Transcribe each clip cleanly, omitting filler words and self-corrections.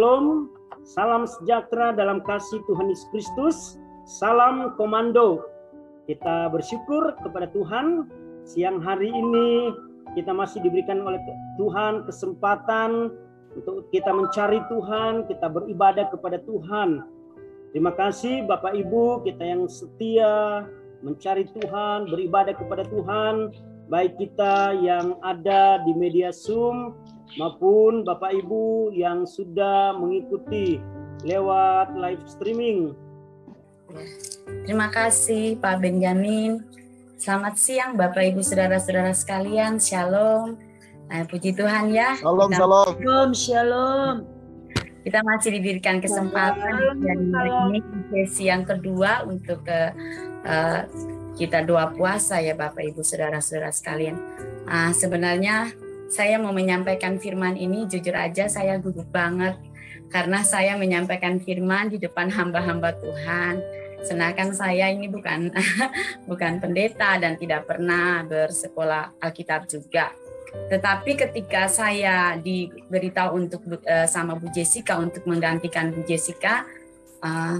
Shalom, salam sejahtera dalam kasih Tuhan Yesus Kristus, salam komando. Kita bersyukur kepada Tuhan, siang hari ini kita masih diberikan oleh Tuhan kesempatan untuk kita mencari Tuhan, kita beribadah kepada Tuhan. Terima kasih Bapak Ibu kita yang setia mencari Tuhan, beribadah kepada Tuhan, baik kita yang ada di media Zoom maupun Bapak Ibu yang sudah mengikuti lewat live streaming. Terima kasih Pak Benjamin. Selamat siang Bapak Ibu saudara-saudara sekalian. Shalom. Puji Tuhan ya. Shalom, shalom. Shalom, shalom. Kita masih diberikan kesempatan ini sesi yang kedua untuk kita doa puasa ya Bapak Ibu saudara-saudara sekalian. Sebenarnya saya mau menyampaikan firman ini, jujur aja saya gugup banget karena saya menyampaikan firman di depan hamba-hamba Tuhan. Sedangkan saya ini bukan pendeta dan tidak pernah bersekolah Alkitab juga. Tetapi ketika saya diberitahu untuk sama Bu Jessica untuk menggantikan Bu Jessica,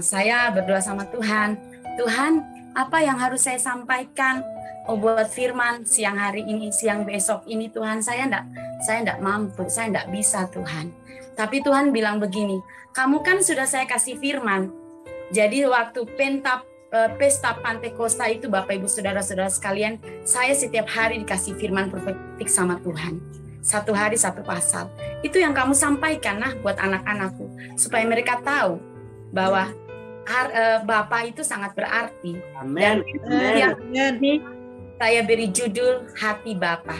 saya berdoa sama Tuhan. Tuhan, apa yang harus saya sampaikan? Buat firman siang hari ini, siang besok ini Tuhan, saya enggak mampu, saya enggak bisa Tuhan. Tapi Tuhan bilang begini, kamu kan sudah saya kasih firman. Jadi waktu pesta Pantekosta itu Bapak Ibu saudara-saudara sekalian, saya setiap hari dikasih firman profetik sama Tuhan. Satu hari satu pasal. Itu yang kamu sampaikan buat anak-anakku supaya mereka tahu bahwa Bapak itu sangat berarti. Amin. Dan saya beri judul Hati Bapa.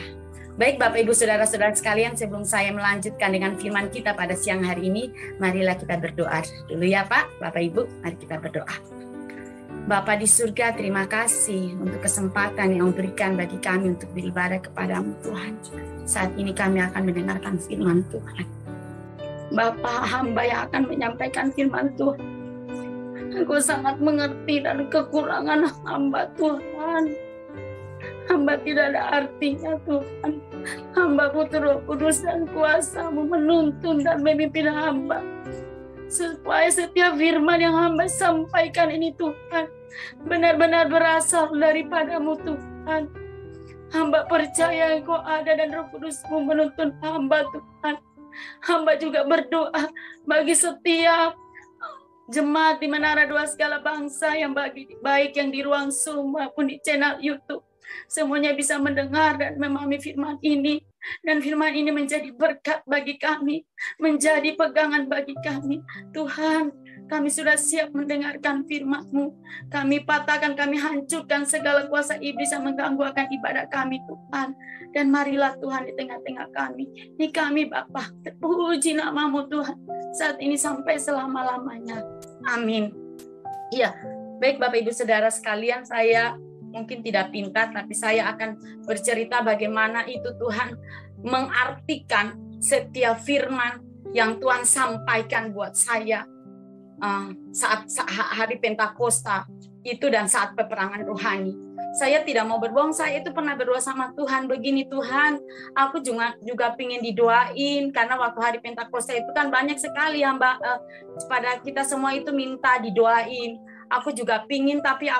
Baik Bapak Ibu saudara-saudara sekalian, sebelum saya melanjutkan dengan firman kita pada siang hari ini, marilah kita berdoa dulu ya Pak. Bapak Ibu, mari kita berdoa. Bapa di surga, terima kasih untuk kesempatan yang diberikan bagi kami untuk beribadah kepadamu Tuhan. Saat ini kami akan mendengarkan firman Tuhan. Bapa, hamba yang akan menyampaikan firman Tuhan. Aku sangat mengerti dan kekurangan hamba Tuhan. Hamba tidak ada artinya Tuhan. Hamba butuh Roh Kudus dan kuasa-Mu menuntun dan memimpin hamba. Supaya setiap firman yang hamba sampaikan ini Tuhan benar-benar berasal daripada-Mu Tuhan. Hamba percaya Engkau ada dan Roh Kudus-Mu menuntun hamba Tuhan. Hamba juga berdoa bagi setiap jemaat di Menara Doa Segala Bangsa yang baik yang di ruang Zoom maupun di channel YouTube. Semuanya bisa mendengar dan memahami firman ini. Dan firman ini menjadi berkat bagi kami, menjadi pegangan bagi kami. Tuhan, kami sudah siap mendengarkan firman-Mu. Kami patahkan, kami hancurkan segala kuasa iblis yang mengganggu akan ibadah kami Tuhan. Dan marilah Tuhan di tengah-tengah kami. Ini kami Bapa, terpuji nama-Mu Tuhan. Saat ini sampai selama-lamanya. Amin. Iya, baik Bapak Ibu Saudara sekalian, saya mungkin tidak pintar, tapi saya akan bercerita bagaimana itu Tuhan mengartikan setiap firman yang Tuhan sampaikan buat saya saat hari Pentakosta itu dan saat peperangan rohani. Saya tidak mau berbohong, saya itu pernah berdoa sama Tuhan, begini Tuhan, aku juga pengen didoain, karena waktu hari Pentakosta itu kan banyak sekali hamba pada kita semua itu minta didoain. Aku juga pingin, tapi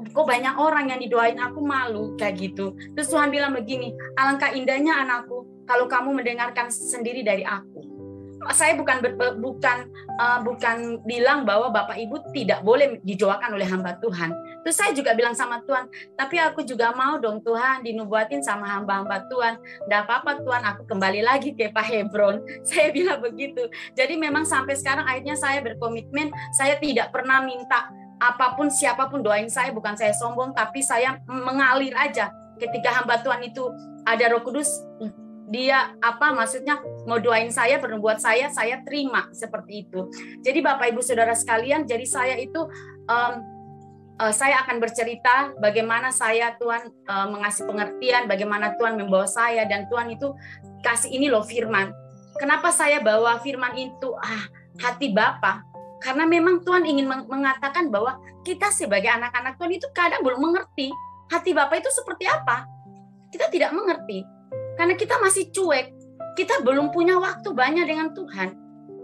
kok banyak orang yang didoain, aku malu kayak gitu. Terus Tuhan bilang begini, alangkah indahnya anakku kalau kamu mendengarkan sendiri dari aku. Saya bukan bilang bahwa Bapak Ibu tidak boleh didoakan oleh hamba Tuhan. Terus saya juga bilang sama Tuhan, tapi aku juga mau dong Tuhan dinubuatin sama hamba-hamba Tuhan. Nggak apa-apa Tuhan, aku kembali lagi ke Pak Hebron. Saya bilang begitu. Jadi memang sampai sekarang akhirnya saya berkomitmen, saya tidak pernah minta apapun siapapun doain saya, bukan saya sombong, tapi saya mengalir aja. Ketika hamba Tuhan itu ada Roh Kudus, dia maksudnya mau doain saya, bernubuat saya terima seperti itu. Jadi Bapak Ibu Saudara sekalian, jadi saya itu saya akan bercerita bagaimana saya Tuhan mengasih pengertian, bagaimana Tuhan membawa saya, dan Tuhan itu kasih ini loh firman. Kenapa saya bawa firman itu hati Bapa? Karena memang Tuhan ingin mengatakan bahwa kita sebagai anak-anak Tuhan itu kadang belum mengerti hati Bapa itu seperti apa. Kita tidak mengerti. Karena kita masih cuek. Kita belum punya waktu banyak dengan Tuhan.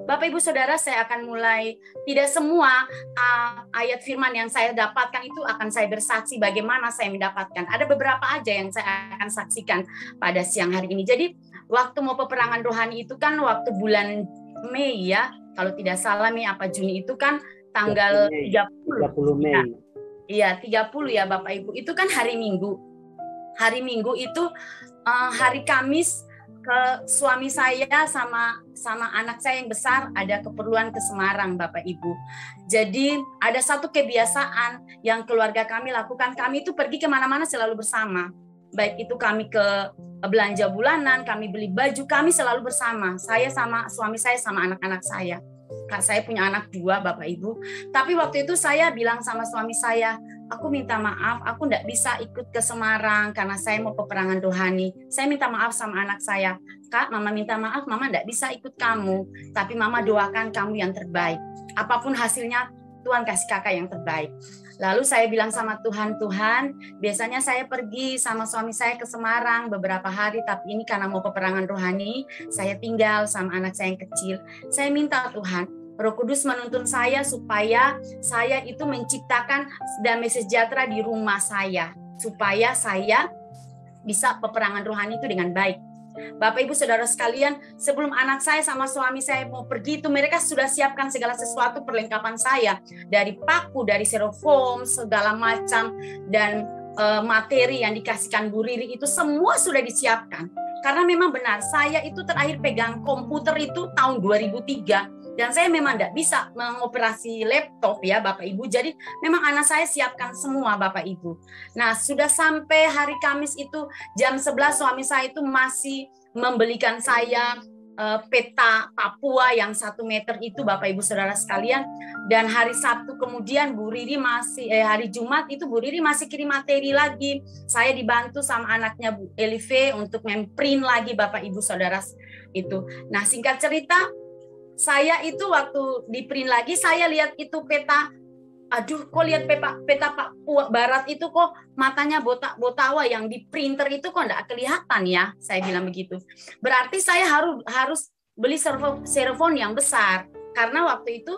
Bapak Ibu Saudara, saya akan mulai, tidak semua ayat firman yang saya dapatkan itu akan saya bersaksi bagaimana saya mendapatkan. Ada beberapa aja yang saya akan saksikan pada siang hari ini. Jadi waktu mau peperangan rohani itu kan waktu bulan Mei ya, kalau tidak salah Mei apa Juni itu kan tanggal 30 Mei. Iya, 30 ya Bapak Ibu. Itu kan hari Minggu. Hari Minggu itu hari Kamis, ke suami saya sama anak saya yang besar ada keperluan ke Semarang, Bapak Ibu. Jadi ada satu kebiasaan yang keluarga kami lakukan, kami itu pergi kemana-mana selalu bersama. Baik itu kami ke belanja bulanan, kami beli baju, kami selalu bersama. Saya sama suami saya sama anak-anak saya. Kak, saya punya anak 2, Bapak Ibu. Tapi waktu itu saya bilang sama suami saya, aku minta maaf, aku tidak bisa ikut ke Semarang karena saya mau peperangan rohani. Saya minta maaf sama anak saya. Kak, Mama minta maaf, Mama tidak bisa ikut kamu. Tapi Mama doakan kamu yang terbaik. Apapun hasilnya, Tuhan kasih kakak yang terbaik. Lalu saya bilang sama Tuhan, biasanya saya pergi sama suami saya ke Semarang beberapa hari, tapi ini karena mau peperangan rohani, saya tinggal sama anak saya yang kecil. Saya minta Tuhan, Roh Kudus menuntun saya supaya saya itu menciptakan damai sejahtera di rumah saya, supaya saya bisa peperangan rohani itu dengan baik. Bapak Ibu Saudara sekalian, sebelum anak saya sama suami saya mau pergi itu mereka sudah siapkan segala sesuatu perlengkapan saya, dari paku, dari styrofoam, segala macam, dan materi yang dikasihkan Bu Riri itu semua sudah disiapkan. Karena memang benar, saya itu terakhir pegang komputer itu tahun 2003. Dan saya memang tidak bisa mengoperasi laptop ya Bapak Ibu. Jadi memang anak saya siapkan semua Bapak Ibu. Nah sudah sampai hari Kamis itu jam 11 suami saya itu masih membelikan saya peta Papua yang 1 meter itu Bapak Ibu Saudara sekalian. Dan hari Sabtu kemudian Bu Riri masih, hari Jumat itu Bu Riri masih kirim materi lagi. Saya dibantu sama anaknya Bu Elive untuk memprint lagi Bapak Ibu Saudara itu. Nah singkat cerita, saya itu waktu di print lagi, saya lihat itu peta, aduh kok lihat peta Papua Barat itu kok matanya botawa yang di printer itu kok enggak kelihatan ya, saya bilang begitu. Berarti saya harus beli styrofoam yang besar, karena waktu itu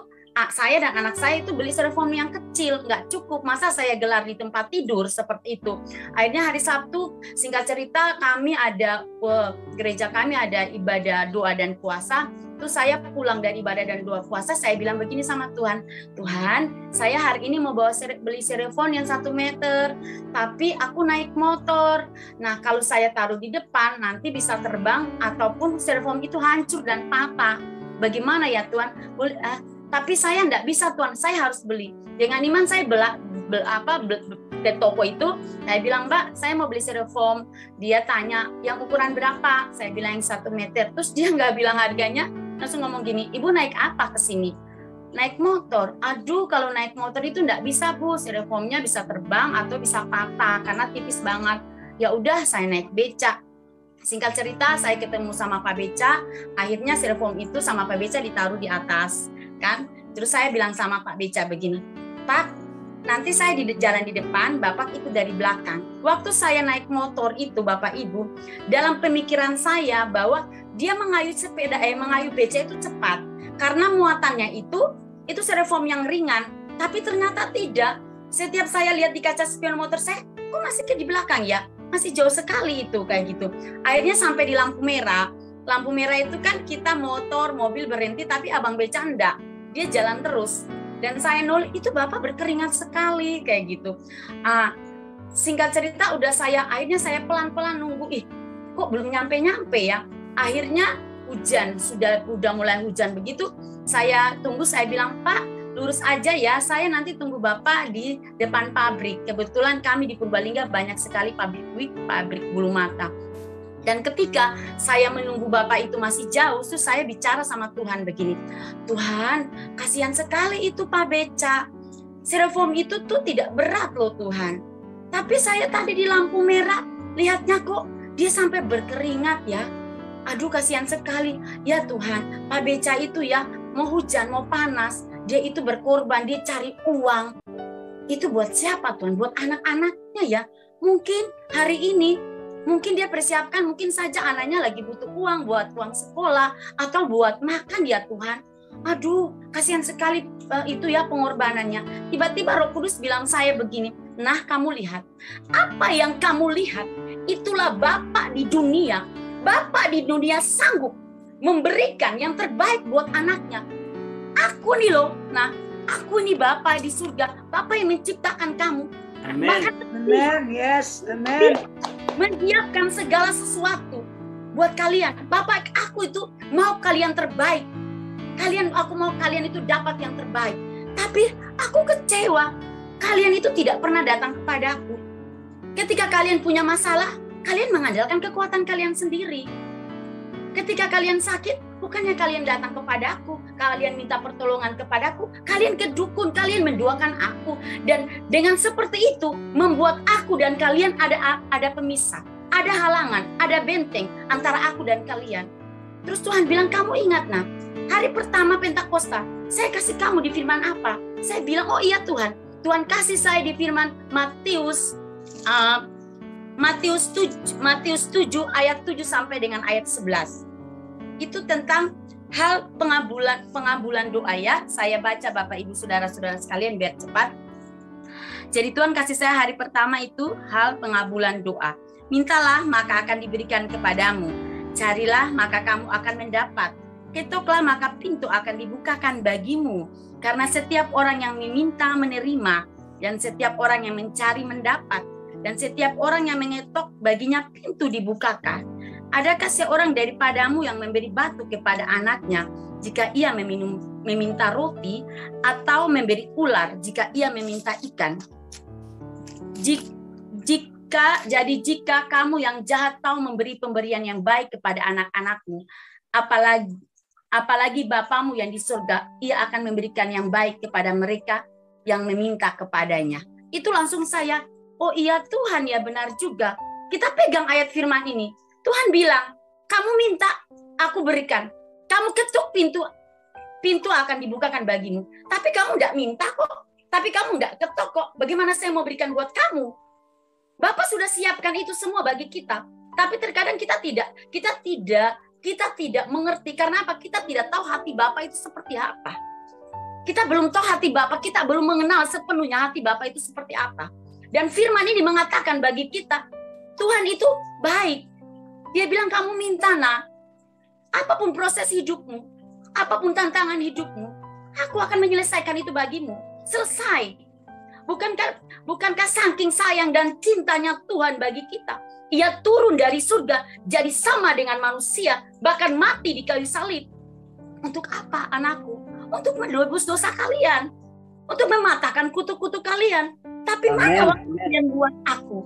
saya dan anak saya itu beli styrofoam yang kecil, nggak cukup, masa saya gelar di tempat tidur seperti itu. Akhirnya hari Sabtu, singkat cerita kami ada, gereja kami ada ibadah doa dan puasa. Itu saya pulang dari ibadah dan doa puasa, saya bilang begini sama Tuhan, Tuhan, saya hari ini mau beli styrofoam yang 1 meter, tapi aku naik motor. Nah, kalau saya taruh di depan, nanti bisa terbang, ataupun styrofoam itu hancur dan patah. Bagaimana ya Tuhan? Tapi saya enggak bisa Tuhan, saya harus beli. Dengan iman saya ke toko itu, saya bilang Mbak, saya mau beli styrofoam. Dia tanya, yang ukuran berapa? Saya bilang yang 1 meter. Terus dia enggak bilang harganya, langsung ngomong gini, Ibu naik apa ke sini? Naik motor. Aduh, kalau naik motor itu enggak bisa Bu, styrofoamnya bisa terbang atau bisa patah karena tipis banget. Ya udah, saya naik becak. Singkat cerita, saya ketemu sama Pak Beca. Akhirnya styrofoam itu sama Pak Beca ditaruh di atas. Kan? Terus saya bilang sama Pak Beca begini, Pak, nanti saya di jalan di depan, Bapak ikut dari belakang. Waktu saya naik motor itu Bapak Ibu, dalam pemikiran saya bahwa dia mengayuh beca itu cepat, karena muatannya itu styrofoam yang ringan, tapi ternyata tidak. Setiap saya lihat di kaca spion motor saya, kok masih di belakang ya, masih jauh sekali itu kayak gitu. Akhirnya sampai di lampu merah. Lampu merah itu kan kita motor, mobil berhenti, tapi abang beca enggak. Dia jalan terus. Dan saya nol, itu Bapak berkeringat sekali, kayak gitu. Singkat cerita, akhirnya saya pelan-pelan nunggu, kok belum nyampe-nyampe ya. Akhirnya hujan, udah mulai hujan begitu. Saya tunggu, saya bilang, Pak, lurus aja ya, saya nanti tunggu Bapak di depan pabrik. Kebetulan kami di Purbalingga banyak sekali pabrik bulu mata. Dan ketika saya menunggu Bapak itu masih jauh, terus saya bicara sama Tuhan begini, Tuhan, kasihan sekali itu Pak Beca. Styrofoam itu tuh tidak berat loh Tuhan. Tapi saya tadi di lampu merah, lihatnya kok dia sampai berkeringat ya. Aduh kasihan sekali. Ya Tuhan, Pak Beca itu ya, mau hujan, mau panas, dia itu berkorban, dia cari uang. Itu buat siapa Tuhan? Buat anak-anaknya ya. Mungkin hari ini, mungkin dia persiapkan, mungkin saja anaknya lagi butuh uang buat uang sekolah atau buat makan ya Tuhan. Aduh, kasihan sekali itu ya pengorbanannya. Tiba-tiba Roh Kudus bilang saya begini, nah kamu lihat, apa yang kamu lihat, itulah Bapa di dunia. Bapa di dunia sanggup memberikan yang terbaik buat anaknya. Aku nih loh, nah aku nih Bapa di surga, Bapa yang menciptakan kamu. Amen. Amen. Yes, amen. Menyiapkan segala sesuatu buat kalian. Bapak, aku itu mau kalian terbaik. Aku mau kalian itu dapat yang terbaik. Tapi aku kecewa. Kalian itu tidak pernah datang kepadaku. Ketika kalian punya masalah, kalian mengandalkan kekuatan kalian sendiri. Ketika kalian sakit, bukannya kalian datang kepadaku, kalian minta pertolongan kepadaku, kalian ke dukun, kalian mendoakan aku. Dan dengan seperti itu, membuat aku dan kalian ada pemisah. Ada halangan, ada benteng antara aku dan kalian. Terus Tuhan bilang, kamu ingat nah, hari pertama Pentakosta, saya kasih kamu di firman apa? Saya bilang, oh iya Tuhan. Tuhan kasih saya di firman Matius 7 ayat 7 sampai dengan ayat 11. Itu tentang hal pengabulan doa ya. Saya baca Bapak Ibu Saudara-saudara sekalian biar cepat. Jadi Tuhan kasih saya hari pertama itu hal pengabulan doa. Mintalah maka akan diberikan kepadamu. Carilah maka kamu akan mendapat. Ketoklah maka pintu akan dibukakan bagimu. Karena setiap orang yang meminta menerima, dan setiap orang yang mencari mendapat, dan setiap orang yang mengetok baginya pintu dibukakan. Adakah seorang daripadamu yang memberi batu kepada anaknya jika ia meminta roti, atau memberi ular jika ia meminta ikan? Jika kamu yang jahat tahu memberi pemberian yang baik kepada anak-anakmu, apalagi Bapamu yang di surga, ia akan memberikan yang baik kepada mereka yang meminta kepadanya. Itu langsung saya, oh iya Tuhan ya benar juga. Kita pegang ayat firman ini. Tuhan bilang, kamu minta, aku berikan. Kamu ketuk pintu akan dibukakan bagimu. Tapi kamu tidak minta kok. Tapi kamu tidak ketok kok. Bagaimana saya mau berikan buat kamu? Bapak sudah siapkan itu semua bagi kita. Tapi terkadang kita tidak mengerti. Karena apa? Kita tidak tahu hati Bapak itu seperti apa. Kita belum tahu hati Bapak, kita belum mengenal sepenuhnya hati Bapak itu seperti apa. Dan firman ini mengatakan bagi kita, Tuhan itu baik. Dia bilang kamu minta nak, apapun proses hidupmu, apapun tantangan hidupmu, aku akan menyelesaikan itu bagimu. Selesai. Bukankah saking sayang dan cintanya Tuhan bagi kita, Ia turun dari surga jadi sama dengan manusia, bahkan mati di kayu salib. Untuk apa anakku? Untuk menebus dosa kalian, untuk mematahkan kutuk-kutuk kalian. Tapi mana waktu yang buat aku?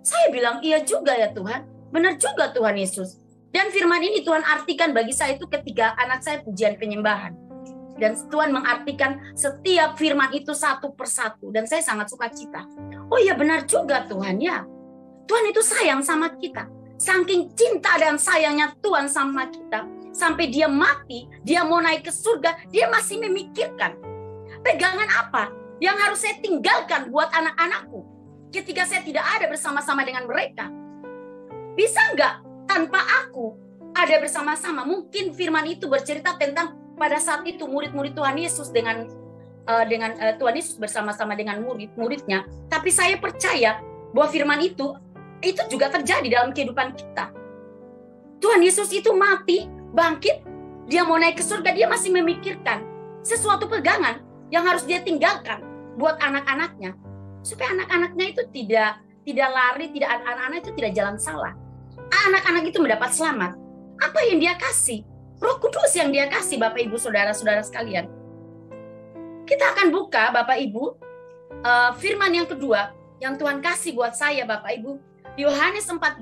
Saya bilang iya juga ya Tuhan, benar juga Tuhan Yesus. Dan firman ini Tuhan artikan bagi saya itu ketika anak saya pujian penyembahan. Dan Tuhan mengartikan setiap firman itu satu persatu. Dan saya sangat suka cita. Oh iya benar juga Tuhan ya. Tuhan itu sayang sama kita. Saking cinta dan sayangnya Tuhan sama kita. Sampai dia mati, dia mau naik ke surga, dia masih memikirkan. Pegangan apa yang harus saya tinggalkan buat anak-anakku. Ketika saya tidak ada bersama-sama dengan mereka. Bisa nggak tanpa aku ada bersama-sama? Mungkin firman itu bercerita tentang pada saat itu murid-murid Tuhan Yesus dengan Tuhan Yesus bersama-sama dengan murid-muridnya. Tapi saya percaya bahwa firman itu juga terjadi dalam kehidupan kita. Tuhan Yesus itu mati, bangkit, dia mau naik ke surga, dia masih memikirkan sesuatu pegangan yang harus dia tinggalkan buat anak-anaknya. Supaya anak-anaknya itu tidak lari, anak-anak itu tidak jalan salah. Anak-anak itu mendapat selamat. Apa yang dia kasih? Roh Kudus yang dia kasih, Bapak Ibu Saudara-saudara sekalian. Kita akan buka Bapak Ibu firman yang kedua yang Tuhan kasih buat saya Bapak Ibu. Yohanes 14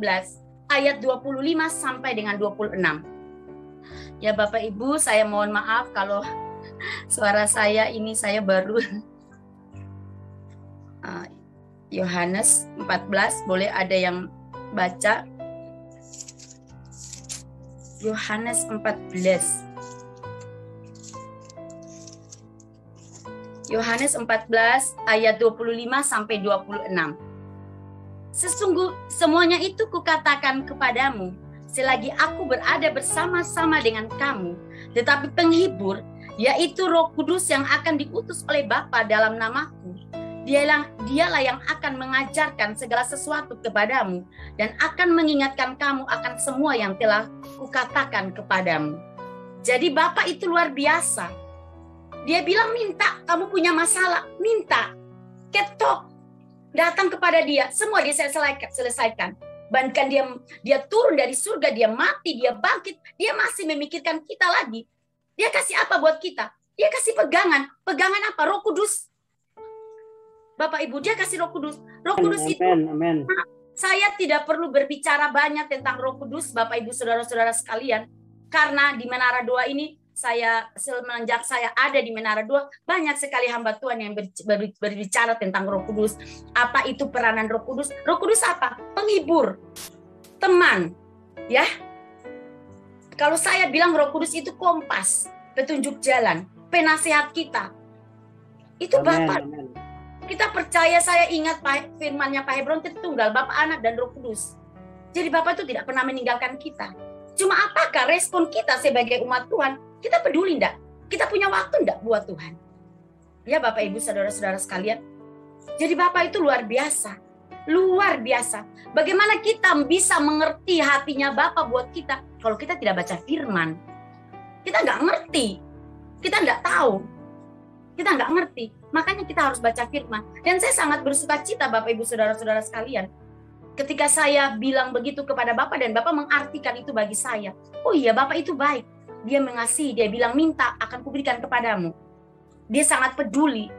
ayat 25 sampai dengan 26. Ya Bapak Ibu, saya mohon maaf kalau suara saya ini saya baru Yohanes 14, boleh ada yang baca? Yohanes 14. Yohanes 14 ayat 25 sampai 26. Sesungguh semuanya itu kukatakan kepadamu selagi aku berada bersama-sama dengan kamu. Tetapi penghibur yaitu Roh Kudus yang akan diutus oleh Bapa dalam namaku. Dialah yang akan mengajarkan segala sesuatu kepadamu dan akan mengingatkan kamu akan semua yang telah kukatakan kepadamu. Jadi Bapa itu luar biasa. Dia bilang minta, kamu punya masalah, minta. Ketok, datang kepada dia, semua dia selesaikan. Bahkan dia turun dari surga, dia mati, dia bangkit, dia masih memikirkan kita lagi. Dia kasih apa buat kita? Dia kasih pegangan. Pegangan apa? Roh Kudus. Bapak Ibu, dia kasih Roh Kudus. Roh Kudus itu, saya tidak perlu berbicara banyak tentang Roh Kudus, Bapak Ibu, saudara-saudara sekalian. Karena di Menara 2 ini, semenjak saya ada di Menara 2, banyak sekali hamba Tuhan yang berbicara tentang Roh Kudus. Apa itu peranan Roh Kudus? Roh Kudus apa? Penghibur, teman, ya. Kalau saya bilang Roh Kudus itu kompas, petunjuk jalan, penasehat kita. Itu Bapak. Kita percaya, saya ingat firman-Nya Pak Hebron Tritunggal, Bapa, Anak, dan Roh Kudus. Jadi Bapak itu tidak pernah meninggalkan kita. Cuma apakah respon kita sebagai umat Tuhan? Kita peduli enggak? Kita punya waktu enggak buat Tuhan? Ya Bapak Ibu saudara-saudara sekalian. Jadi Bapak itu luar biasa. Luar biasa. Bagaimana kita bisa mengerti hatinya Bapak buat kita kalau kita tidak baca firman? Kita enggak ngerti. Kita enggak tahu. Kita nggak ngerti, makanya kita harus baca firman. Dan saya sangat bersuka cita Bapak Ibu saudara-saudara sekalian, ketika saya bilang begitu kepada Bapak dan Bapak mengartikan itu bagi saya. Oh iya, Bapak itu baik, dia mengasihi, dia bilang minta akan kuberikan kepadamu. Dia sangat peduli.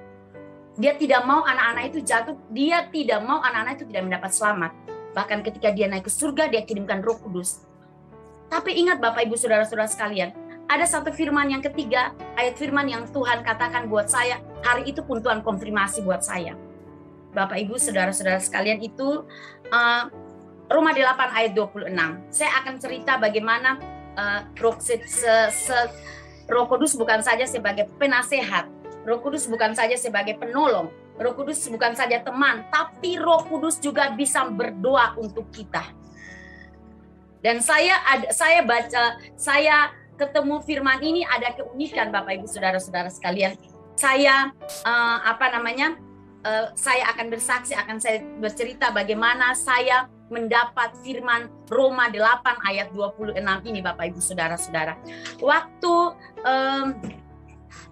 Dia tidak mau anak-anak itu jatuh, dia tidak mau anak-anak itu tidak mendapat selamat. Bahkan ketika dia naik ke surga, dia kirimkan Roh Kudus. Tapi ingat Bapak Ibu saudara-saudara sekalian, ada satu firman yang ketiga, ayat firman yang Tuhan katakan buat saya, hari itu pun Tuhan konfirmasi buat saya. Bapak Ibu saudara-saudara sekalian, itu Roma 8 ayat 26. Saya akan cerita bagaimana Roh Kudus bukan saja sebagai penasehat, Roh Kudus bukan saja sebagai penolong, Roh Kudus bukan saja teman, tapi Roh Kudus juga bisa berdoa untuk kita. Dan saya ketemu firman ini ada keunikan Bapak Ibu saudara-saudara sekalian. Saya saya akan bersaksi, akan saya bercerita bagaimana saya mendapat firman Roma 8 ayat 26 ini Bapak Ibu saudara-saudara. Waktu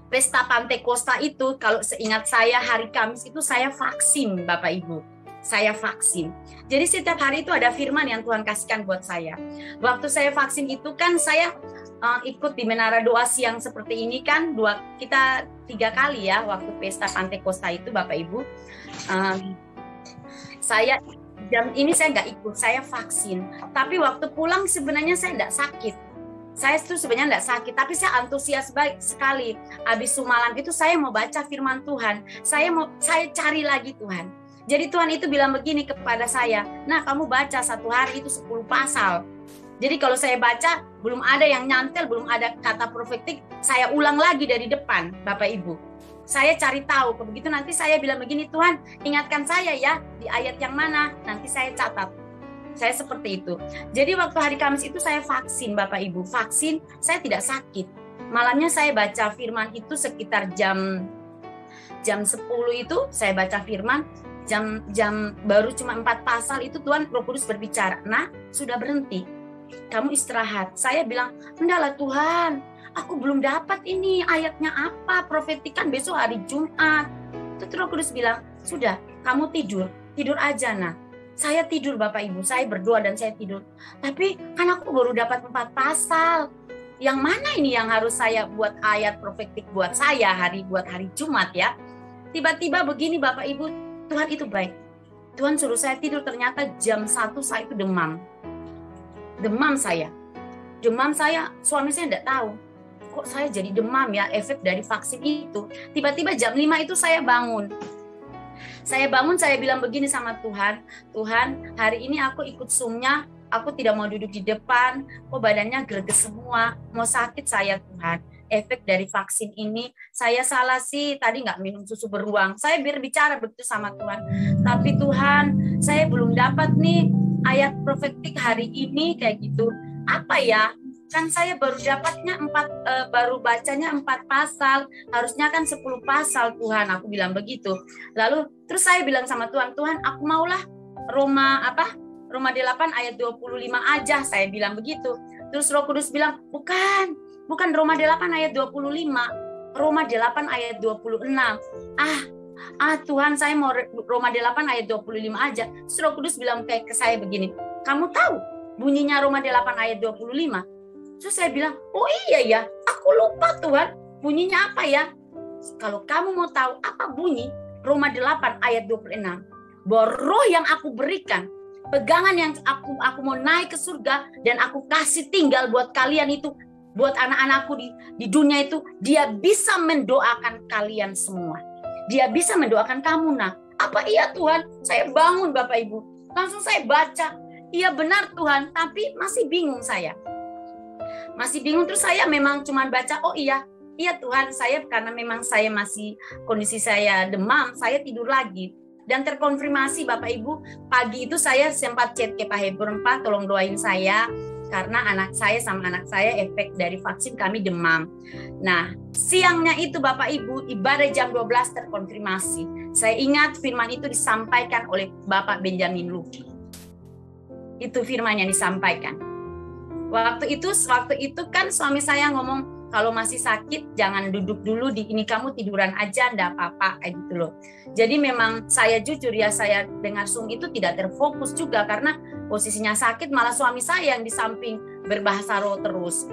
Pesta Pantekosta itu, kalau seingat saya hari Kamis itu saya vaksin Bapak Ibu. Saya vaksin. Jadi setiap hari itu ada firman yang Tuhan kasihkan buat saya. Waktu saya vaksin itu kan saya ikut di Menara Doa siang seperti ini kan, kita 3 kali ya waktu Pesta Pantekosta itu Bapak Ibu. Saya jam ini saya nggak ikut, saya vaksin. Tapi waktu pulang sebenarnya saya nggak sakit. Saya itu sebenarnya nggak sakit, tapi saya antusias baik sekali. Habis malam itu saya mau baca firman Tuhan. Saya cari lagi Tuhan. Jadi Tuhan itu bilang begini kepada saya, nah kamu baca satu hari itu 10 pasal. Jadi kalau saya baca, belum ada yang nyantel, belum ada kata profetik, saya ulang lagi dari depan, Bapak Ibu. Saya cari tahu, begitu nanti saya bilang begini, Tuhan ingatkan saya ya, di ayat yang mana, nanti saya catat. Saya seperti itu. Jadi waktu hari Kamis itu saya vaksin, Bapak Ibu. Vaksin, saya tidak sakit. Malamnya saya baca firman itu sekitar jam 10 itu, saya baca firman, jam baru cuma 4 pasal itu Tuhan Roh Kudus berbicara, nah sudah berhenti, kamu istirahat. Saya bilang, enggaklah Tuhan, aku belum dapat ini ayatnya apa, profetikan besok hari Jumat. Terus Roh Kudus bilang, sudah kamu tidur aja. Nah saya tidur Bapak Ibu, saya berdoa dan saya tidur. Tapi kan aku baru dapat 4 pasal, yang mana ini yang harus saya buat ayat profetik buat saya buat hari Jumat ya. Tiba-tiba begini Bapak Ibu, Tuhan itu baik. Tuhan suruh saya tidur, ternyata jam 1 saya itu demam. Demam saya, suami saya tidak tahu. Kok saya jadi demam ya, efek dari vaksin itu. Tiba-tiba jam 5 itu saya bangun. Saya bilang begini sama Tuhan, Tuhan hari ini aku ikut Zoom-nya, aku tidak mau duduk di depan, kok badannya greges semua, mau sakit saya Tuhan. Efek dari vaksin ini, saya salah sih, tadi nggak minum susu beruang. Saya berbicara begitu sama Tuhan. Tapi Tuhan, saya belum dapat nih ayat profetik hari ini kayak gitu. Apa ya? kan saya baru dapatnya baru bacanya 4 pasal, harusnya kan 10 pasal Tuhan, aku bilang begitu. Lalu terus saya bilang sama Tuhan, Tuhan aku maulah Roma 8 ayat 25 aja, saya bilang begitu. Terus Roh Kudus bilang, bukan Roma 8 ayat 25, Roma 8 ayat 26. Tuhan, saya mau Roma 8 ayat 25 aja. Terus Roh Kudus bilang kayak ke saya begini, kamu tahu bunyinya Roma 8 ayat 25? Terus saya bilang, oh iya ya, aku lupa Tuhan, bunyinya apa ya? Kalau kamu mau tahu apa bunyi Roma 8 ayat 26, bahwa roh yang aku berikan, pegangan yang aku mau naik ke surga dan aku kasih tinggal buat kalian itu, buat anak-anakku di dunia itu, dia bisa mendoakan kalian semua. Dia bisa mendoakan kamu, nak. Apa iya Tuhan? Saya bangun Bapak Ibu, langsung saya baca, iya benar Tuhan, tapi masih bingung saya. Masih bingung, terus saya memang cuma baca, oh iya Tuhan, saya karena memang saya masih kondisi saya demam, saya tidur lagi. Dan terkonfirmasi Bapak Ibu, pagi itu saya sempat chat ke Pak Hebron, Pak tolong doain saya, karena anak saya sama anak saya efek dari vaksin kami demam. Nah, siangnya itu Bapak Ibu, ibadah jam 12 terkonfirmasi. Saya ingat firman itu disampaikan oleh Bapak Benjamin Luki. Itu firman yang disampaikan. Waktu itu kan suami saya ngomong, kalau masih sakit jangan duduk dulu, ini kamu tiduran aja, enggak apa-apa, kayak gitu loh. Jadi memang saya jujur ya, saya dengar Zoom itu tidak terfokus juga, karena posisinya sakit, malah suami saya yang di samping berbahasa roh terus.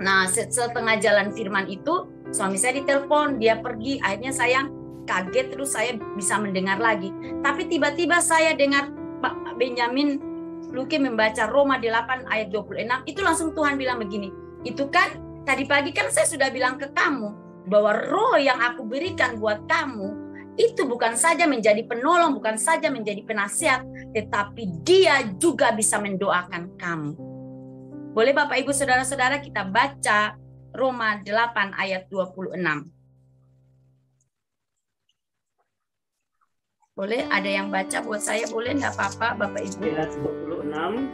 Nah, setengah jalan firman itu, suami saya ditelepon, dia pergi, akhirnya saya kaget, terus saya bisa mendengar lagi. Tapi tiba-tiba saya dengar Pak Benjamin Luki membaca Roma 8 ayat 26, itu langsung Tuhan bilang begini, itu kan tadi pagi kan saya sudah bilang ke kamu, bahwa roh yang aku berikan buat kamu, itu bukan saja menjadi penolong, bukan saja menjadi penasihat, tetapi dia juga bisa mendoakan kamu. Boleh Bapak Ibu Saudara-saudara kita baca Roma 8 ayat 26. Boleh ada yang baca buat saya, boleh enggak apa-apa Bapak Ibu? Ayat 26.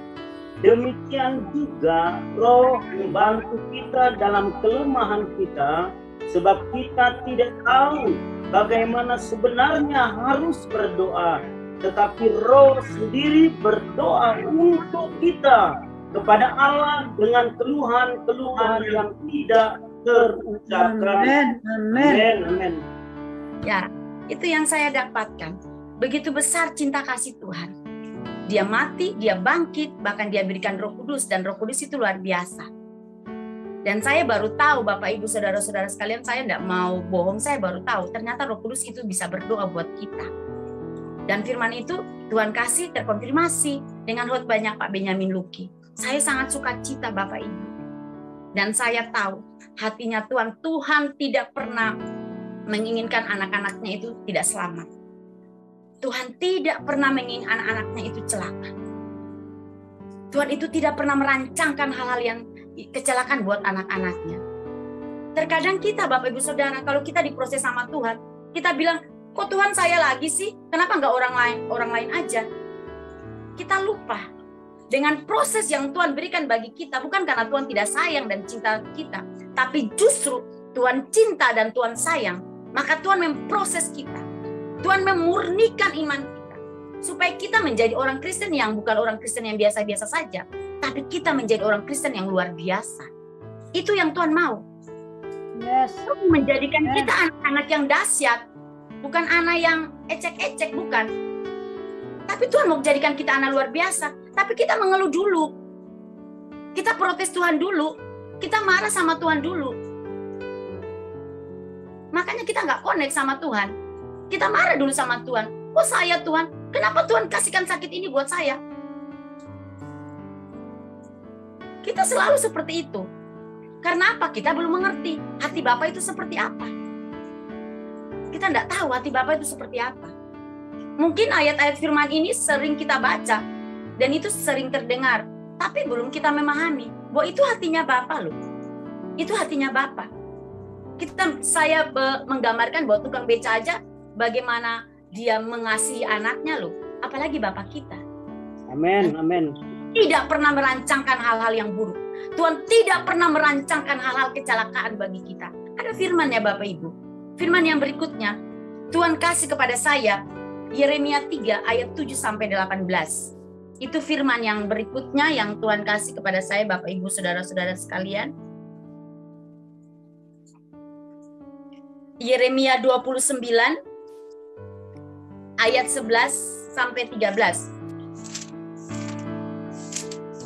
Demikian juga roh membantu kita dalam kelemahan kita, sebab kita tidak tahu bagaimana sebenarnya harus berdoa, tetapi roh sendiri berdoa untuk kita kepada Allah dengan keluhan-keluhan yang tidak terucapkan. Amin. Ya, itu yang saya dapatkan. Begitu besar cinta kasih Tuhan. Dia mati, dia bangkit, bahkan dia berikan Roh Kudus, dan Roh Kudus itu luar biasa. Dan saya baru tahu Bapak Ibu Saudara-saudara sekalian, saya tidak mau bohong, saya baru tahu ternyata Roh Kudus itu bisa berdoa buat kita. Dan firman itu Tuhan kasih terkonfirmasi dengan khotbahnya Pak Benjamin Luki. Saya sangat suka cita Bapak Ibu. Dan saya tahu hatinya Tuhan tidak pernah menginginkan anak-anaknya itu tidak selamat. Tuhan tidak pernah menginginkan anak-anaknya itu celaka. Tuhan itu tidak pernah merancangkan hal-hal yang kecelakaan buat anak-anaknya. Terkadang kita Bapak Ibu Saudara, kalau kita diproses sama Tuhan, kita bilang, kok Tuhan saya lagi sih? Kenapa nggak orang lain aja? Kita lupa dengan proses yang Tuhan berikan bagi kita, bukan karena Tuhan tidak sayang dan cinta kita, tapi justru Tuhan cinta dan Tuhan sayang, maka Tuhan memproses kita. Tuhan memurnikan iman kita, supaya kita menjadi orang Kristen yang bukan orang Kristen yang biasa-biasa saja, tapi kita menjadi orang Kristen yang luar biasa. Itu yang Tuhan mau. Yes. Tuhan menjadikan kita anak-anak yang dahsyat, bukan anak yang ecek-ecek, bukan. Tapi Tuhan mau jadikan kita anak luar biasa, tapi kita mengeluh dulu. Kita protes Tuhan dulu, kita marah sama Tuhan dulu. Makanya kita nggak connect sama Tuhan. Kita marah dulu sama Tuhan. Oh saya Tuhan, kenapa Tuhan kasihkan sakit ini buat saya? Kita selalu seperti itu. Karena apa? Kita belum mengerti hati Bapa itu seperti apa. Kita tidak tahu hati Bapa itu seperti apa. Mungkin ayat-ayat firman ini sering kita baca dan itu sering terdengar, tapi belum kita memahami bahwa itu hatinya Bapa loh. Itu hatinya Bapa. Saya menggambarkan bahwa tukang beca aja bagaimana dia mengasihi anaknya loh, apalagi Bapak kita. Amin, amin. tidak pernah merancangkan hal-hal yang buruk. Tuhan tidak pernah merancangkan hal-hal kecelakaan bagi kita. Ada firman ya Bapak Ibu. Firman yang berikutnya, Tuhan kasih kepada saya, Yeremia 3 ayat 7 sampai 18. Itu firman yang berikutnya yang Tuhan kasih kepada saya, Bapak Ibu saudara-saudara sekalian. Yeremia 29 ayat 11 sampai 13.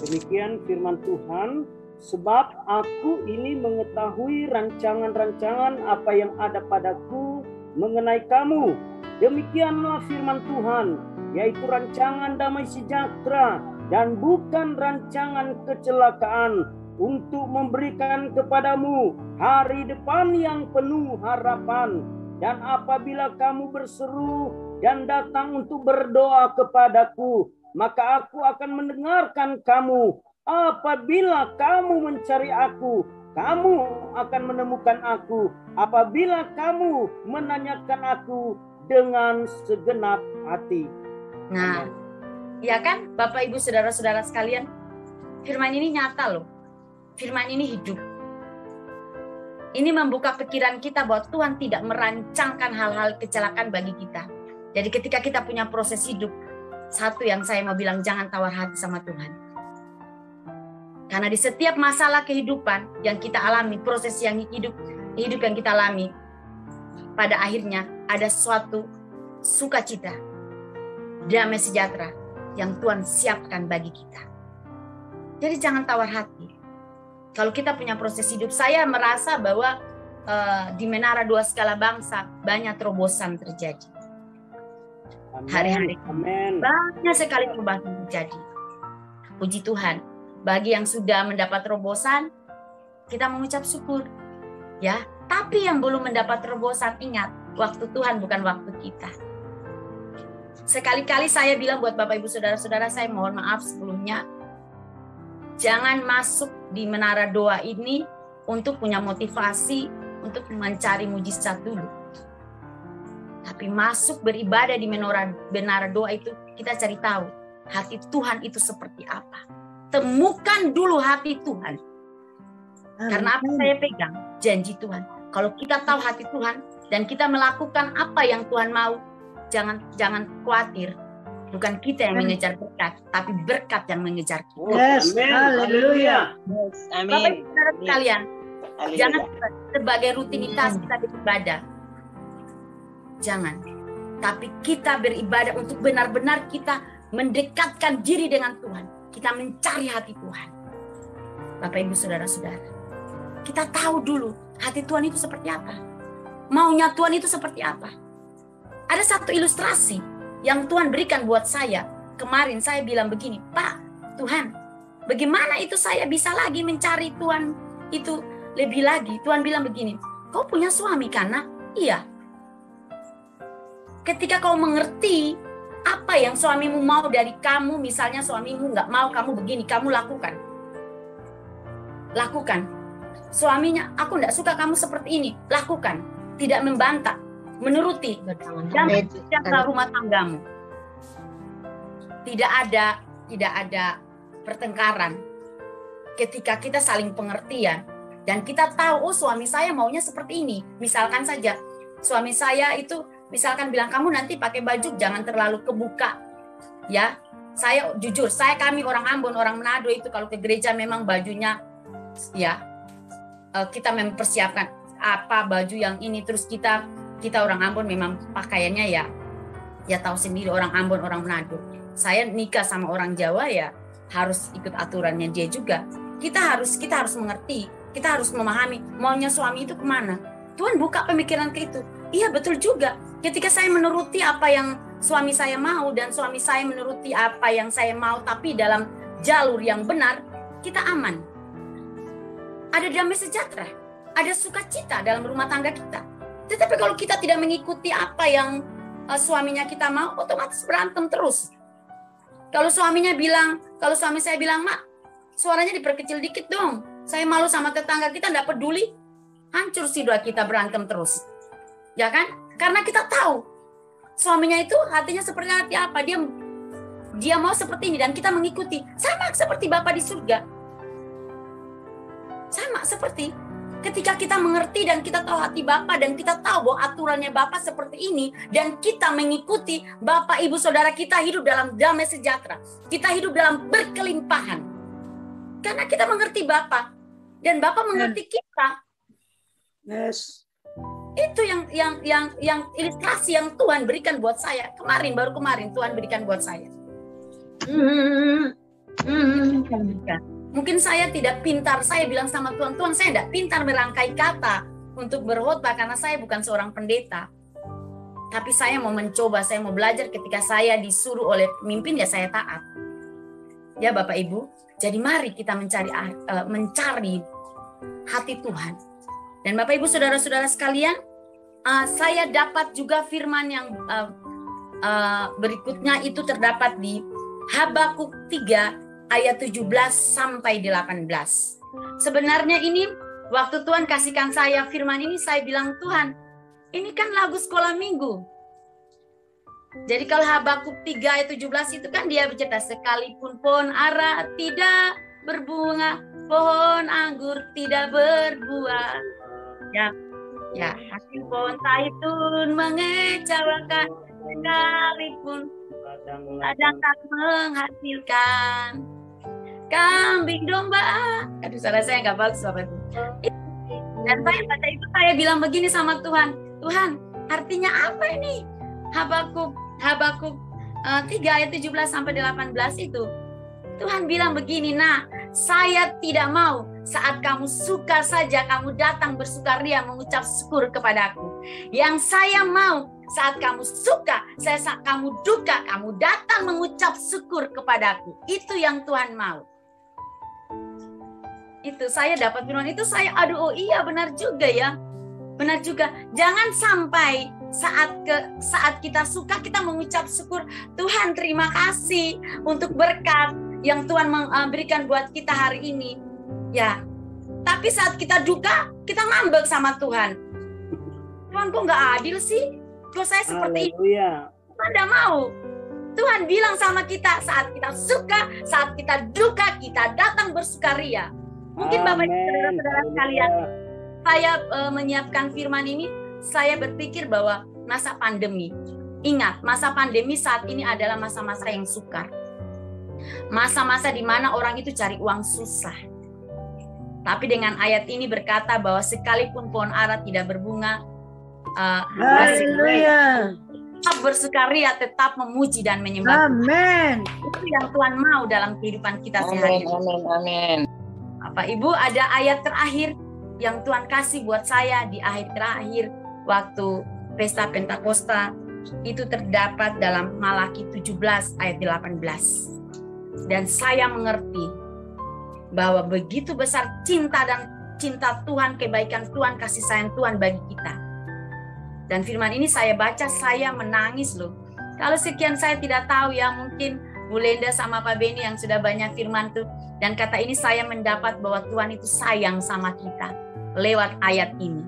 Demikian firman Tuhan, sebab aku ini mengetahui rancangan-rancangan apa yang ada padaku mengenai kamu. Demikianlah firman Tuhan, yaitu rancangan damai sejahtera dan bukan rancangan kecelakaan, untuk memberikan kepadamu hari depan yang penuh harapan. Dan apabila kamu berseru dan datang untuk berdoa kepadaku, maka aku akan mendengarkan kamu. Apabila kamu mencari aku, kamu akan menemukan aku. Apabila kamu menanyakan aku dengan segenap hati. Nah, ya kan Bapak Ibu saudara-saudara sekalian, firman ini nyata loh. Firman ini hidup. Ini membuka pikiran kita bahwa Tuhan tidak merancangkan hal-hal kecelakaan bagi kita. Jadi ketika kita punya proses hidup, satu yang saya mau bilang, jangan tawar hati sama Tuhan. Karena di setiap masalah kehidupan yang kita alami, proses yang hidup yang kita alami, pada akhirnya ada suatu sukacita, damai sejahtera yang Tuhan siapkan bagi kita. Jadi jangan tawar hati. Kalau kita punya proses hidup, saya merasa bahwa di Menara Dua Skala Bangsa banyak terobosan terjadi. Hari-hari banyak sekali perubahan terjadi. Puji Tuhan. Bagi yang sudah mendapat terobosan, kita mengucap syukur. Ya, tapi yang belum mendapat terobosan, ingat, waktu Tuhan bukan waktu kita. Sekali-kali saya bilang buat Bapak Ibu saudara-saudara, saya mohon maaf sebelumnya. Jangan masuk di menara doa ini untuk punya motivasi untuk mencari mujizat dulu. Tapi masuk beribadah di menara doa itu kita cari tahu hati Tuhan itu seperti apa. Temukan dulu hati Tuhan. Karena apa saya pegang? Janji Tuhan. Kalau kita tahu hati Tuhan dan kita melakukan apa yang Tuhan mau, jangan khawatir. Bukan kita yang mengejar berkat, tapi berkat yang mengejar kita. Yes, haleluya. Yes, amin. Bapak Ibu saudara sekalian, jangan sebagai rutinitas kita beribadah. Jangan. Tapi kita beribadah untuk benar-benar kita mendekatkan diri dengan Tuhan. Kita mencari hati Tuhan. Bapak Ibu saudara-saudara, kita tahu dulu hati Tuhan itu seperti apa. Maunya Tuhan itu seperti apa. Ada satu ilustrasi yang Tuhan berikan buat saya. Kemarin saya bilang begini, Pak, Tuhan, bagaimana itu saya bisa lagi mencari Tuhan itu lebih lagi? Tuhan bilang begini, kau punya suami karena? Iya. Ketika kau mengerti apa yang suamimu mau dari kamu, misalnya suamimu nggak mau kamu begini, kamu lakukan. Lakukan. Suaminya, aku nggak suka kamu seperti ini, lakukan. Tidak membantah. Menuruti dan menjaga rumah tanggamu. Tidak ada pertengkaran. Ketika kita saling pengertian dan kita tahu, oh suami saya maunya seperti ini. Misalkan saja suami saya itu misalkan bilang, kamu nanti pakai baju jangan terlalu kebuka. Ya, saya jujur, kami orang Ambon, orang Manado itu kalau ke gereja memang bajunya ya kita mempersiapkan apa baju yang ini, terus kita orang Ambon memang pakaiannya ya tahu sendiri, orang Ambon, orang Manado. Saya nikah sama orang Jawa ya harus ikut aturannya dia juga. Kita harus mengerti, kita harus memahami maunya suami itu kemana. Tuhan buka pemikiran ke itu. Iya betul juga. Ketika saya menuruti apa yang suami saya mau dan suami saya menuruti apa yang saya mau, tapi dalam jalur yang benar, kita aman. Ada damai sejahtera, ada sukacita dalam rumah tangga kita. Tetapi kalau kita tidak mengikuti apa yang suaminya kita mau, otomatis berantem terus. Kalau suami saya bilang, Mak, suaranya diperkecil dikit dong. Saya malu sama tetangga kita, enggak peduli. Hancur sudah kita berantem terus. Ya kan? Karena kita tahu suaminya itu hatinya seperti hati apa. Dia Dia mau seperti ini dan kita mengikuti. Sama seperti Bapa di surga. Sama seperti ketika kita mengerti dan kita tahu hati Bapa dan kita tahu bahwa aturannya Bapa seperti ini dan kita mengikuti, Bapak, Ibu, Saudara, kita hidup dalam damai sejahtera. Kita hidup dalam berkelimpahan. Karena kita mengerti Bapa dan Bapa mengerti kita. Yes. Itu yang ilustrasi yang Tuhan berikan buat saya. Baru kemarin Tuhan berikan buat saya. Mungkin saya tidak pintar, saya bilang sama Tuhan, Tuhan saya tidak pintar merangkai kata untuk berkhotbah karena saya bukan seorang pendeta. Tapi saya mau mencoba, saya mau belajar ketika saya disuruh oleh pemimpin ya saya taat. Ya Bapak Ibu, jadi mari kita mencari hati Tuhan. Dan Bapak Ibu Saudara-saudara sekalian, saya dapat juga firman yang berikutnya itu terdapat di Habakuk 3 ayat 17 sampai 18. Sebenarnya ini waktu Tuhan kasihkan saya firman ini, saya bilang, Tuhan, ini kan lagu sekolah minggu. Jadi kalau Habakuk 3 ayat 17 itu kan dia bercerita, sekalipun pohon ara tidak berbunga, pohon anggur tidak berbuah. Ya, hasil pohon zaitun mengecewakan, sekalipun ladang tak menghasilkan. Kambing domba. Aduh, salah saya nggak bagus Bapak Ibu. Dan saya pada itu saya bilang begini sama Tuhan, Tuhan, artinya apa ini? Habakuk 3 ayat 17 sampai 18 itu. Tuhan bilang begini, nah, saya tidak mau saat kamu suka saja kamu datang bersukaria mengucap syukur kepadaku. Yang saya mau saat kamu suka, saat kamu duka, kamu datang mengucap syukur kepadaku. Itu yang Tuhan mau. Itu saya dapat firman itu, saya aduh, oh iya benar juga ya. Benar juga. Jangan sampai saat kita suka kita mengucap syukur, Tuhan terima kasih untuk berkat yang Tuhan memberikan buat kita hari ini. Ya. Tapi saat kita duka, kita ngambek sama Tuhan. Tuhan kok nggak adil sih? Kok saya seperti ini? Tuhan nggak mau. Tuhan bilang sama kita, saat kita suka, saat kita duka, kita datang bersukaria. Mungkin Bapak Ibu Saudara-saudara sekalian, saya menyiapkan firman ini, saya berpikir bahwa masa pandemi. Ingat, masa pandemi saat ini adalah masa-masa yang sukar. Masa-masa di mana orang itu cari uang susah. Tapi dengan ayat ini berkata bahwa sekalipun pohon ara tidak berbunga, tetap bersukaria, tetap memuji dan menyembah. Amin. Itu yang Tuhan mau dalam kehidupan kita sehari-hari. Amin. Bapak Ibu, ada ayat terakhir yang Tuhan kasih buat saya di akhir terakhir waktu pesta Pentakosta, itu terdapat dalam Malaki 17 ayat 18. Dan saya mengerti bahwa begitu besar cinta Tuhan, kebaikan Tuhan, kasih sayang Tuhan bagi kita. Dan firman ini saya baca, saya menangis loh. Kalau sekian saya tidak tahu ya, mungkin Bu Lenda sama Pak Beni yang sudah banyak firman tuh. Dan kata ini saya mendapat bahwa Tuhan itu sayang sama kita lewat ayat ini.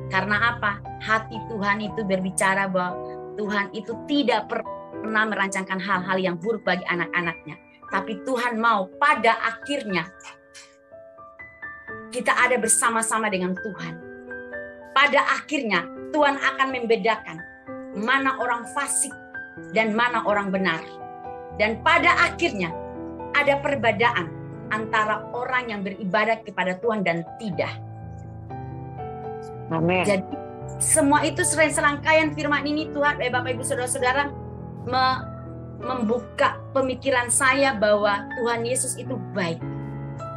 Karena apa? Hati Tuhan itu berbicara bahwa Tuhan itu tidak pernah merancangkan hal-hal yang buruk bagi anak-anaknya. Tapi Tuhan mau pada akhirnya kita ada bersama-sama dengan Tuhan. Pada akhirnya Tuhan akan membedakan mana orang fasik dan mana orang benar. Dan pada akhirnya ada perbedaan antara orang yang beribadah kepada Tuhan dan tidak. Amin. Jadi semua itu serangkaian firman ini Tuhan, Bapak Ibu Saudara-saudara, membuka pemikiran saya bahwa Tuhan Yesus itu baik.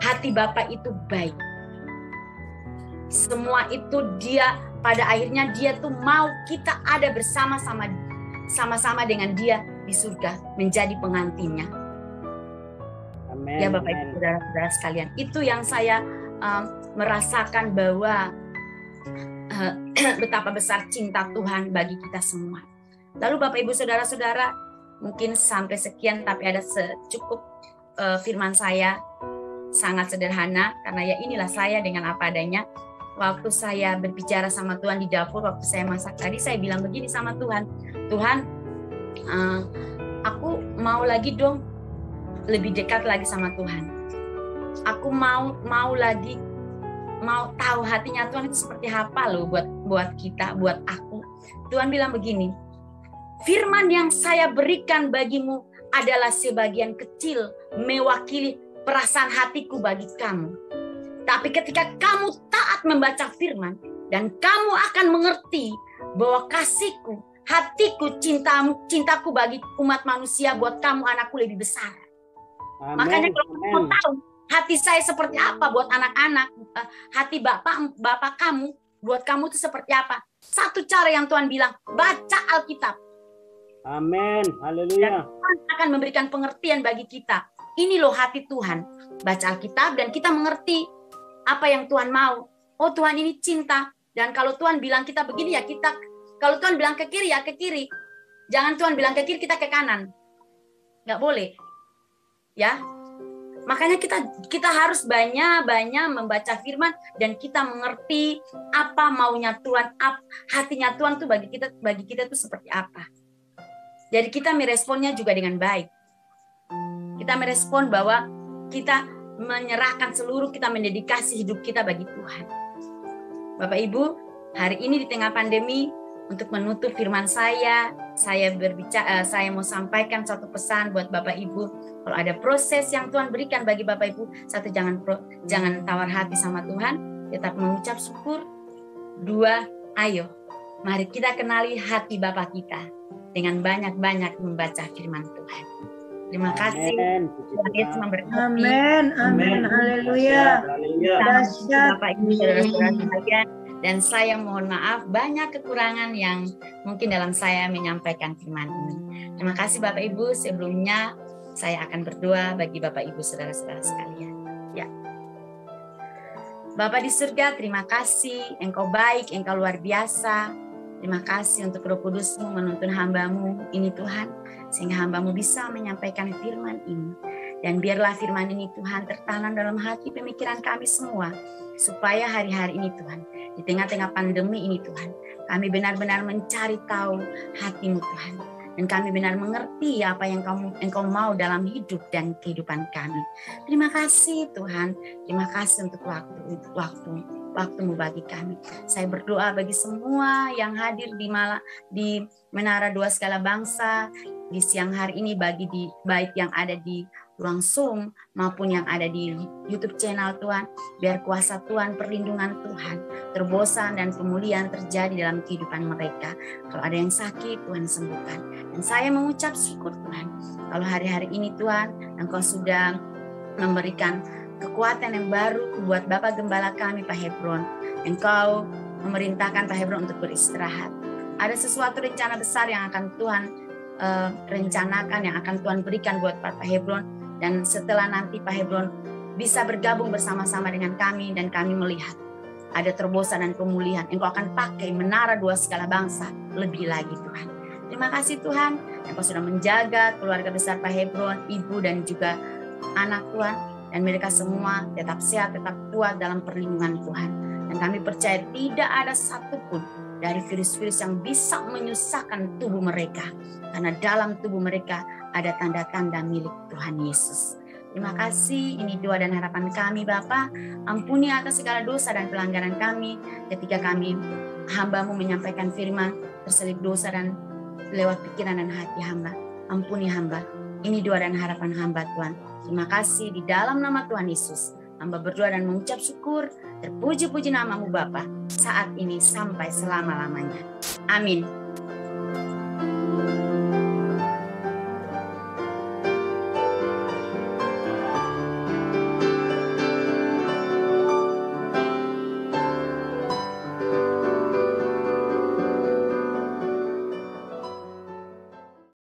Hati Bapa itu baik. Semua itu dia pada akhirnya dia tuh mau kita ada bersama-sama dengan dia di surga menjadi pengantinnya. Amen. Ya Bapak Ibu Saudara-saudara sekalian, itu yang saya merasakan bahwa betapa besar cinta Tuhan bagi kita semua. Lalu Bapak Ibu Saudara-saudara, mungkin sampai sekian, tapi ada secukup firman saya sangat sederhana karena ya inilah saya dengan apa adanya. Waktu saya berbicara sama Tuhan di dapur, waktu saya masak tadi, saya bilang begini sama Tuhan, Tuhan, aku mau lagi dong lebih dekat lagi sama Tuhan. Aku mau lagi mau tahu hatinya Tuhan itu seperti apa loh buat kita, buat aku. Tuhan bilang begini, firman yang saya berikan bagimu adalah sebagian kecil mewakili perasaan hatiku bagi kamu. Tapi ketika kamu taat membaca firman dan kamu akan mengerti bahwa kasihku, hatiku, cintaku bagi umat manusia buat kamu anakku lebih besar. Amen. Makanya kalau kamu tahu hati saya seperti apa buat anak-anak, hati bapak kamu buat kamu itu seperti apa? Satu cara yang Tuhan bilang, baca Alkitab. Amin. Haleluya. Tuhan akan memberikan pengertian bagi kita. Ini loh hati Tuhan. Baca Alkitab dan kita mengerti apa yang Tuhan mau. Oh, Tuhan ini cinta. Dan kalau Tuhan bilang kita begini ya kita. Kalau Tuhan bilang ke kiri ya ke kiri. Jangan Tuhan bilang ke kiri kita ke kanan. Nggak boleh. Ya. Makanya kita harus banyak membaca firman dan kita mengerti apa maunya Tuhan, hatinya Tuhan tuh bagi kita tuh seperti apa. Jadi kita meresponnya juga dengan baik. Kita merespon bahwa kita menyerahkan seluruh, kita mendedikasi hidup kita bagi Tuhan. Bapak Ibu, hari ini di tengah pandemi, untuk menutup firman saya berbicara, saya mau sampaikan satu pesan buat Bapak Ibu. Kalau ada proses yang Tuhan berikan bagi Bapak Ibu, satu, jangan tawar hati sama Tuhan, tetap mengucap syukur. Dua, ayo, mari kita kenali hati Bapa kita dengan banyak-banyak membaca firman Tuhan. Terima kasih. Tuhan Yesus memberkati. Amin. Amin. Haleluya. Bapak Ibu saudara-saudara sekalian. Dan saya mohon maaf banyak kekurangan yang mungkin dalam saya menyampaikan firman ini. Terima kasih Bapak Ibu. Sebelumnya saya akan berdoa bagi Bapak Ibu saudara-saudara sekalian. Ya. Bapa di surga, terima kasih. Engkau baik, Engkau luar biasa. Terima kasih untuk Roh Kudus-Mu menuntun hamba-Mu ini Tuhan. Sehingga hamba-Mu bisa menyampaikan firman ini. Dan biarlah firman ini Tuhan tertanam dalam hati pemikiran kami semua. Supaya hari-hari ini Tuhan, di tengah-tengah pandemi ini Tuhan, kami benar-benar mencari tahu hati-Mu Tuhan. Dan kami benar mengerti apa yang Engkau mau dalam hidup dan kehidupan kami. Terima kasih Tuhan. Terima kasih untuk waktu-Mu bagi kami. Saya berdoa bagi semua yang hadir di Menara Dua Segala Bangsa di siang hari ini, baik yang ada di ruang Zoom maupun yang ada di YouTube channel Tuhan. Biar kuasa Tuhan, perlindungan Tuhan, terobosan dan pemulihan terjadi dalam kehidupan mereka. Kalau ada yang sakit, Tuhan sembuhkan. Dan saya mengucap syukur Tuhan, kalau hari-hari ini Tuhan, Engkau sudah memberikan kekuatan yang baru buat Bapak Gembala kami Pak Hebron. Engkau memerintahkan Pak Hebron untuk beristirahat. Ada sesuatu rencana besar yang akan Tuhan rencanakan, yang akan Tuhan berikan buat Pak Hebron. Dan setelah nanti Pak Hebron bisa bergabung bersama-sama dengan kami dan kami melihat ada terobosan dan pemulihan. Engkau akan pakai Menara Dua Segala Bangsa lebih lagi Tuhan. Terima kasih Tuhan, Engkau sudah menjaga keluarga besar Pak Hebron, ibu dan juga anak Tuhan. Dan mereka semua tetap sehat, tetap kuat dalam perlindungan Tuhan. Dan kami percaya tidak ada satupun dari virus-virus yang bisa menyusahkan tubuh mereka. Karena dalam tubuh mereka ada tanda-tanda milik Tuhan Yesus. Terima kasih, ini doa dan harapan kami Bapa. Ampuni atas segala dosa dan pelanggaran kami ketika kami hamba-Mu menyampaikan firman, terselip dosa dan lewat pikiran dan hati hamba. Ampuni hamba. Ini doa dan harapan hamba Tuhan. Terima kasih di dalam nama Tuhan Yesus. Hamba berdoa dan mengucap syukur. Terpuji-puji nama-Mu Bapa saat ini sampai selama-lamanya. Amin.